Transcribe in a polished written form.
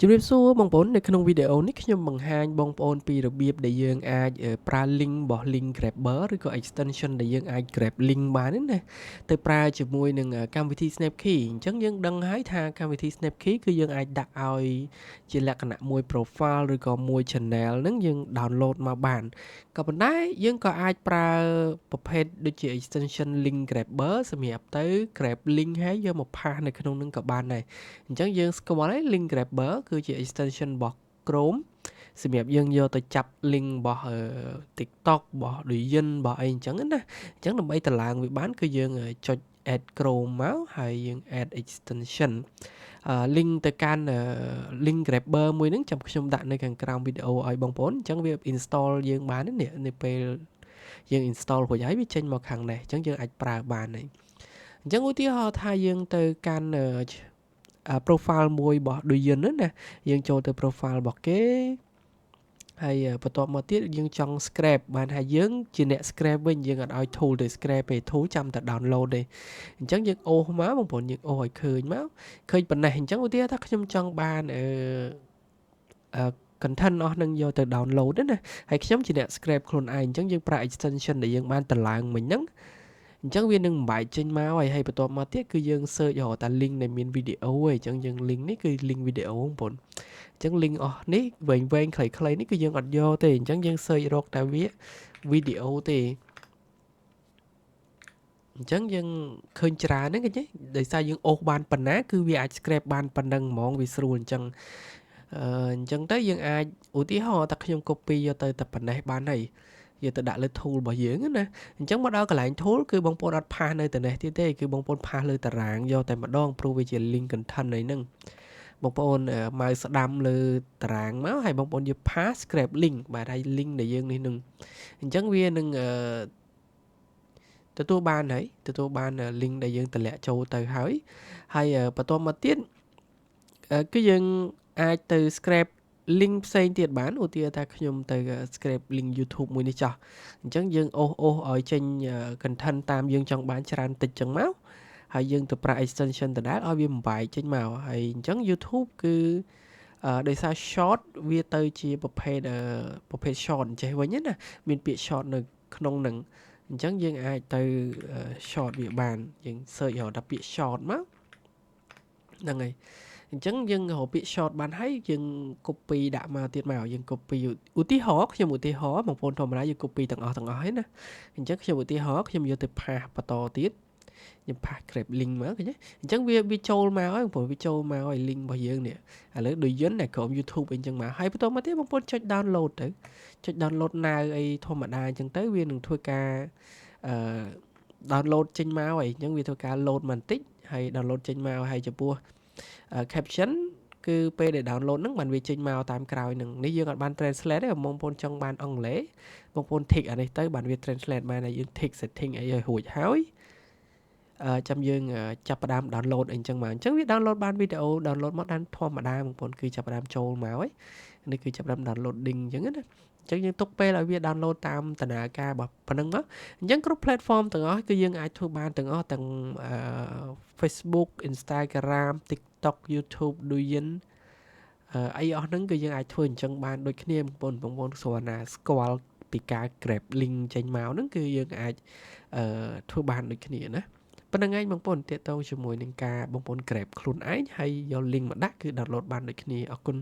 ជំរាបសួរបងប្អូននៅក្នុងវីដេអូនេះខ្ញុំបង្ហាញបងប្អូនពីរបៀបដែលយើងអាចប្រើ link របស់ link grabber ឬក៏ extension ដែលយើងអាច grab link បានណាទៅប្រើជាមួយនឹងកម្មវិធី Snapkey អញ្ចឹងយើងដឹងហើយថាកម្មវិធី Snapkey គឺយើងអាចដាក់ឲ្យជាលក្ខណៈមួយ profile ឬក៏មួយ channel ហ្នឹងយើង download មកបានក៏ប៉ុន្តែយើងក៏អាចប្រើប្រភេទដូចជា extension link grabber សម្រាប់ទៅ grab link ហើយយកមកផាសនៅក្នុងហ្នឹងក៏បានដែរអញ្ចឹងយើងស្គាល់ហើយ link grabber គឺជា extension របស់ Chrome សម្រាប់យើងយកទៅចាប់ link របស់ TikTok របស់ Douyin របស់អីអញ្ចឹងណាអញ្ចឹងដើម្បីតម្លើងវាបានគឺយើងចុច add Chrome មកហើយយើង add extension link ទៅកាន់ link grabber មួយហ្នឹងចាំខ្ញុំដាក់នៅខាងក្រោមវីដេអូឲ្យបងប្អូនអញ្ចឹងវា install យើងបាននេះនៅពេលយើង install រួចហើយវាចេញមកខាងនេះអញ្ចឹងយើងអាចប្រើបានហើយអញ្ចឹងឧទាហរណ៍ថាយើងទៅកាន់profile មួយរបស់ Douyin ណាយើងចូលទៅ profile របស់គេហើយបន្ទាប់មកទៀតយើងចង់ scrape បានហើយយើងជាអ្នក scrape វិញយើងអត់ឲ្យ tool ទៅ scrape ទេ tool ចាំតែ download ទេអញ្ចឹងយើងអូសមកបងប្អូនយើងអូសឲ្យឃើញមកឃើញប៉ុណ្ណេះអញ្ចឹងឧទាហរណ៍ថាខ្ញុំចង់បានcontent អស់នឹងយកទៅ download ណាហើយខ្ញុំជាអ្នក scrape ខ្លួនឯងអញ្ចឹងយើងប្រើ extension ដែលយើងបានតម្លើងមិញហ្នឹងអញ្ចឹងវានឹងបំបែកចេញមកហើយបន្ទាប់មកទៀតគឺយើង search រកតា link ដែលមានវីដេអូឯងអញ្ចឹងយើង link នេះគឺ link វីដេអូបងប្អូនអញ្ចឹង link អស់នេះវែងខ្លីៗនេះគឺយើងអត់យកទេអញ្ចឹងយើង search រកតែវាវីដេអូទេអញ្ចឹងយើងឃើញច្រើនហ្នឹងឃើញទេដោយសារយើងអូសបានប៉ុណ្ណាគឺវាអាច scrape បានប៉ុណ្ណឹងហ្មងវាស្រួលអញ្ចឹងអញ្ចឹងទៅយើងអាចឧទាហរណ៍ថាខ្ញុំ copy យកទៅតែប៉ុណ្ណេះបានហើយយកទៅដាក់លើ tool របស់យើងណាអញ្ចឹងមកដល់កន្លែង tool គឺបងប្អូនអត់ផាសនៅតែនេះទៀតទេគឺបងប្អូនផាសលើតារាងយកតែម្ដងព្រោះវាជា link content អីហ្នឹងបងប្អូនម៉ៅស្ដាំលើតារាងមកហើយបងប្អូនយកផាស scrape link បាទហើយ link ដែលយើងនេះនឹងអញ្ចឹងវានឹងទទួលបានហើយទទួលបាន link ដែលយើងតម្លាក់ចូលទៅហើយបន្ទាប់មកទៀតគឺយើងអាចទៅ scrape link ផ្សេងទៀតបានឧទាហរណ៍ថាខ្ញុំទៅ scrape link YouTube មួយនេះចោះអញ្ចឹងយើងអូសឲ្យចេញ content តាមយើងចង់បានច្រើនតិចចឹងមកហើយយើងទៅប្រើ extension ដដែលឲ្យវាបំបែកចេញមកហើយអញ្ចឹង YouTube គឺដោយសារ short វាទៅជាប្រភេទ short អញ្ចេះវិញណាមានពាក្យ short នៅក្នុងហ្នឹងអញ្ចឹងយើងអាចទៅ short វាបានយើង search រកតែពាក្យ short មកហ្នឹងហើយអញ្ចឹងយើងរកពាក្យ short បានហើយយើង copy ដាក់មកទៀតមកយើង copy ឧទាហរណ៍ខ្ញុំឧទាហរណ៍បងប្អូនធម្មតាយើង copy ទាំងអស់ហើយណាអញ្ចឹងខ្ញុំឧទាហរណ៍ខ្ញុំយកទៅផាសបន្តទៀតខ្ញុំផាស grab link មកឃើញទេអញ្ចឹងវាចូលមកហើយបងប្អូនវាចូលមកហើយ link របស់យើងនេះឥឡូវដូចយន្តតែក្រុម YouTube អីចឹងមកហើយបន្តមកទៀតបងប្អូនចុច download ទៅចុច download now អីធម្មតាអញ្ចឹងទៅវានឹងធ្វើការdownload ចេញមកហើយអញ្ចឹងវាធ្វើការ load បន្តិចហើយ download ចេញមកហើយចំពោះcaption គឺពេលដែល download ហ្នឹងបានវាចេញមកតាមក្រោយហ្នឹងនេះយើងអត់បាន translate ទេបងប្អូនចង់បានអង់គ្លេសបងប្អូន tick អានេះទៅបានវា translate បានហើយយើង tick setting អីឲ្យរួចហើយចាំយើងចាប់ផ្ដើម download អីចឹងមកអញ្ចឹងវា download បានវីដេអូ download មកបានធម្មតាបងប្អូនគឺចាប់ផ្ដើមចូលមកហើយនេះគឺចាប់ផ្ដើម downloading អញ្ចឹងណាអញ្ចឹងយើងទុកពេលឲ្យវា download តាមដំណើរការរបស់ប៉ុណ្្នឹងមកអញ្ចឹងគ្រប់ platform ទាំងអស់គឺយើងអាចធ្វើបានទាំងអស់ទាំងFacebook Instagram TikTok YouTube Douyin អីអស់ហ្នឹងគឺយើងអាចធ្វើអញ្ចឹងបានដូចគ្នាបងប្អូនស្គាល់ណាស្គាល់ពីការ grab link ចេញមកហ្នឹងគឺយើងអាចធ្វើបានដូចគ្នាណាប៉ុណ្្នឹងឯងបងប្អូនទាក់ទងជាមួយនឹងការបងប្អូន grab ខ្លួនឯងហើយយក link មកដាក់គឺ download បានដូចគ្នាអរគុណ